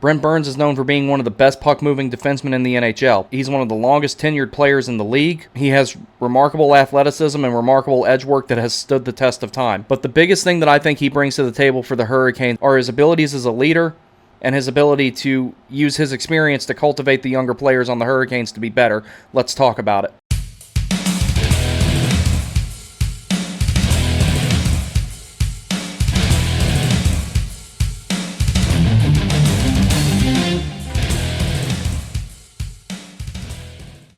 Brent Burns is known for being one of the best puck-moving defensemen in the NHL. He's one of the longest tenured players in the league. He has remarkable athleticism and remarkable edge work that has stood the test of time. But the biggest thing that I think he brings to the table for the Hurricanes are his abilities as a leader and his ability to use his experience to cultivate the younger players on the Hurricanes to be better. Let's talk about it.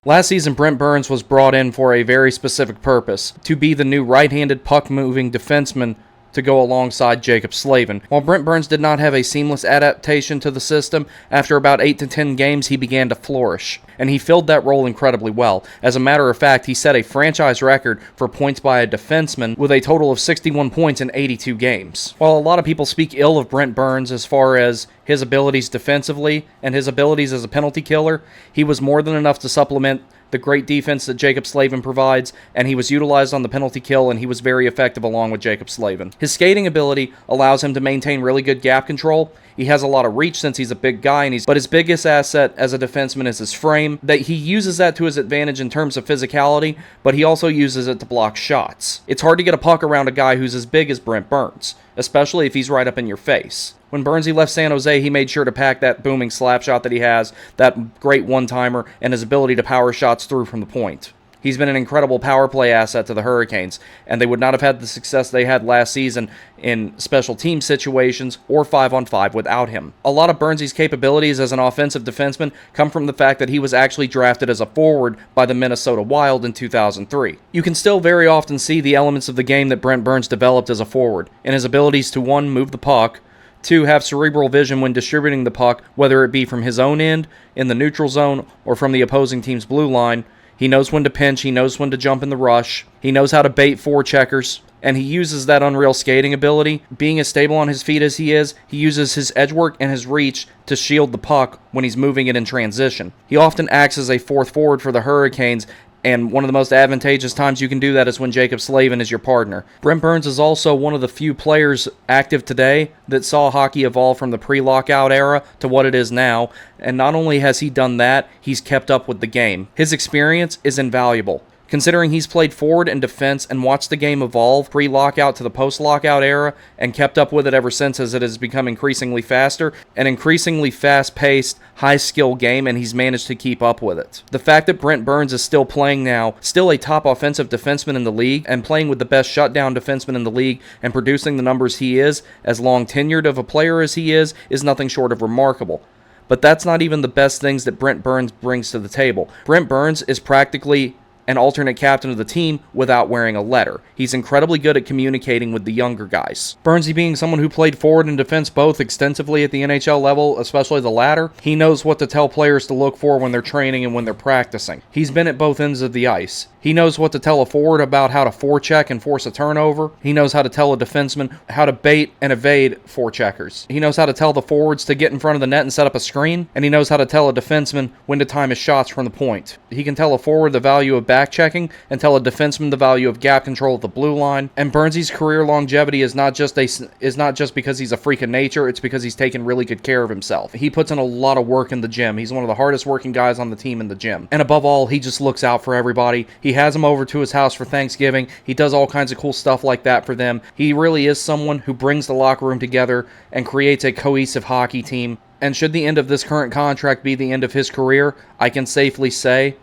Last season, Brent Burns was brought in for a very specific purpose, to be the new right-handed puck-moving defenseman to go alongside Jaccob Slavin. While Brent Burns did not have a seamless adaptation to the system, after about 8 to 10 games he began to flourish, and he filled that role incredibly well. As a matter of fact, he set a franchise record for points by a defenseman with a total of 61 points in 82 games. While a lot of people speak ill of Brent Burns as far as his abilities defensively and his abilities as a penalty killer, he was more than enough to supplement the great defense that Jaccob Slavin provides, and he was utilized on the penalty kill, and he was very effective along with Jaccob Slavin. His skating ability allows him to maintain really good gap control. He has a lot of reach since he's a big guy, but his biggest asset as a defenseman is his frame. That he uses that to his advantage in terms of physicality, but he also uses it to block shots. It's hard to get a puck around a guy who's as big as Brent Burns, especially if he's right up in your face. When Burnsy left San Jose, he made sure to pack that booming slap shot that he has, that great one-timer, and his ability to power shots through from the point. He's been an incredible power play asset to the Hurricanes, and they would not have had the success they had last season in special team situations or 5-on-5 without him. A lot of Burnsy's capabilities as an offensive defenseman come from the fact that he was actually drafted as a forward by the Minnesota Wild in 2003. You can still very often see the elements of the game that Brent Burns developed as a forward, in his abilities to 1. Move the puck, 2. Have cerebral vision when distributing the puck, whether it be from his own end, in the neutral zone, or from the opposing team's blue line. He knows when to pinch, he knows when to jump in the rush, he knows how to bait forecheckers, and he uses that unreal skating ability. Being as stable on his feet as he uses his edge work and his reach to shield the puck when he's moving it in transition. He often acts as a fourth forward for the Hurricanes, and one of the most advantageous times you can do that is when Jaccob Slavin is your partner. Brent Burns is also one of the few players active today that saw hockey evolve from the pre-lockout era to what it is now, and not only has he done that, he's kept up with the game. His experience is invaluable. Considering he's played forward and defense and watched the game evolve pre-lockout to the post-lockout era and kept up with it ever since as it has become increasingly faster, an increasingly fast-paced, high-skill game, and he's managed to keep up with it. The fact that Brent Burns is still playing now, still a top offensive defenseman in the league, and playing with the best shutdown defenseman in the league, and producing the numbers he is, as long-tenured of a player as he is nothing short of remarkable. But that's not even the best things that Brent Burns brings to the table. Brent Burns is practically an alternate captain of the team without wearing a letter. He's incredibly good at communicating with the younger guys. Burnsy being someone who played forward and defense both extensively at the NHL level, especially the latter, he knows what to tell players to look for when they're training and when they're practicing. He's been at both ends of the ice. He knows what to tell a forward about how to forecheck and force a turnover. He knows how to tell a defenseman how to bait and evade forecheckers. He knows how to tell the forwards to get in front of the net and set up a screen, and he knows how to tell a defenseman when to time his shots from the point. He can tell a forward the value of back checking and tell a defenseman the value of gap control at the blue line. And Burnsy's career longevity is not just because he's a freak of nature, it's because he's taken really good care of himself. He puts in a lot of work in the gym. He's one of the hardest working guys on the team in the gym. And above all, he just looks out for everybody. He has them over to his house for Thanksgiving. He does all kinds of cool stuff like that for them. He really is someone who brings the locker room together and creates a cohesive hockey team. And should the end of this current contract be the end of his career, I can safely say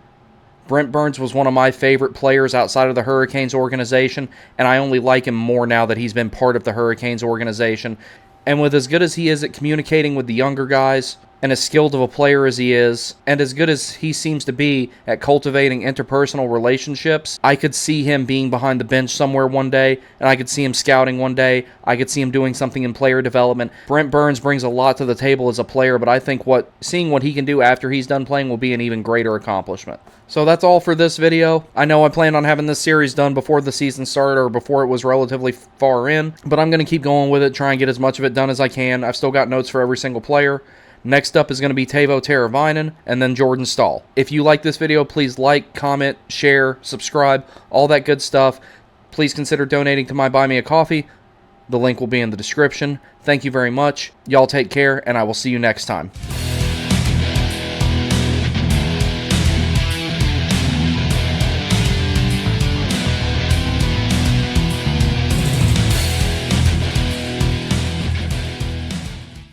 Brent Burns was one of my favorite players outside of the Hurricanes organization, and I only like him more now that he's been part of the Hurricanes organization. And with as good as he is at communicating with the younger guys, and as skilled of a player as he is, and as good as he seems to be at cultivating interpersonal relationships, I could see him being behind the bench somewhere one day, and I could see him scouting one day. I could see him doing something in player development. Brent Burns brings a lot to the table as a player, but I think seeing what he can do after he's done playing will be an even greater accomplishment. So that's all for this video. I know I planned on having this series done before the season started or before it was relatively far in, but I'm going to keep going with it, try and get as much of it done as I can. I've still got notes for every single player. Next up is going to be Teuvo Teravainen, and then Jordan Staal. If you like this video, please like, comment, share, subscribe, all that good stuff. Please consider donating to my Buy Me a Coffee. The link will be in the description. Thank you very much. Y'all take care, and I will see you next time.